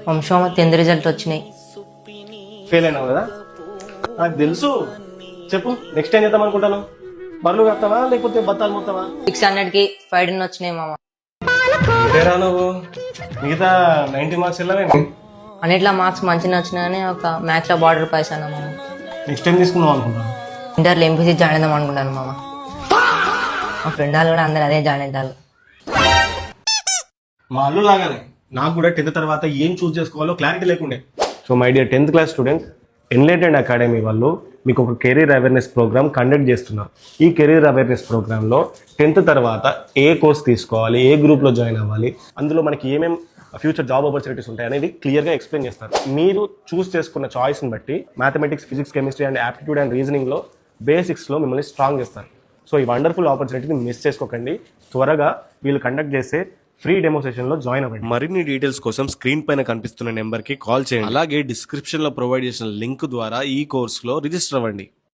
వంశం 10th result వచ్చినాయి. Fail అయినావు కదా, నాకు తెలుసు. చెప్పు, నెక్స్ట్ ఏం చేద్దాం అనుకుంటాను? బర్రెలు కడతావా లేకపోతే బత్తాలు మొత్తావా? 600కి 5 వచ్చినాయి మామ. ఏరా నువ్వు మిగతా 90 మార్క్స్ వెళ్ళవేంటి? అన్నిట్లో మార్క్స్ మంచిగా వచ్చినాయని ఒక మ్యాథ్స్లో బార్డర్ పాస్ అయినా మామ. నెక్స్ట్ ఏం తీసుకుందాం అనుకుంటాను? ఇంటర్లో ఎంపీసీ జాయిన్ అవుదాం అనుకుంటాను మామ. మా ఫ్రెండ్ వాళ్ళు కూడా అందరు అదే జాయిన్ అవుతారు. మా అల్లు లాగానే నాకు కూడా 10th తర్వాత ఏం చూస్ చేసుకోవాలో క్లారిటీ లేకుండే. So my dear 10th class students, enlightened academy వాళ్ళు మీకు ఒక కెరీర్ అవేర్నెస్ ప్రోగ్రామ్ కండక్ట్ చేస్తున్నారు. ఈ కెరీర్ అవేర్నెస్ ప్రోగ్రాంలో 10th తర్వాత ఏ కోర్స్ తీసుకోవాలి, ఏ గ్రూప్లో జాయిన్ అవ్వాలి, అందులో మనకి ఏమేమి ఫ్యూచర్ జాబ్ ఆపర్చునిటీస్ ఉంటాయి అనేది క్లియర్గా ఎక్స్ప్లెయిన్ చేస్తారు. మీరు చూస్ చేసుకున్న చాయిస్ని బట్టి mathematics, physics, chemistry and aptitude and రీజనింగ్లో బేసిక్స్లో మిమ్మల్ని స్ట్రాంగ్ చేస్తారు. సో ఈ వండర్ఫుల్ ఆపర్చునిటీని మిస్ చేసుకోకండి. త్వరగా వీళ్ళు కండక్ట్ చేసే ఫ్రీ డెమో సెషన్ లో జాయిన్ అవ్వండి. మరిన్ని డీటెయిల్స్ కోసం స్క్రీన్ పైన కనిపిస్తున్న నెంబర్ కి కాల్ చేయండి. అలాగే డిస్క్రిప్షన్ లో ప్రొవైడ్ చేసిన లింక్ ద్వారా ఈ కోర్స్ లో రిజిస్టర్ అవ్వండి.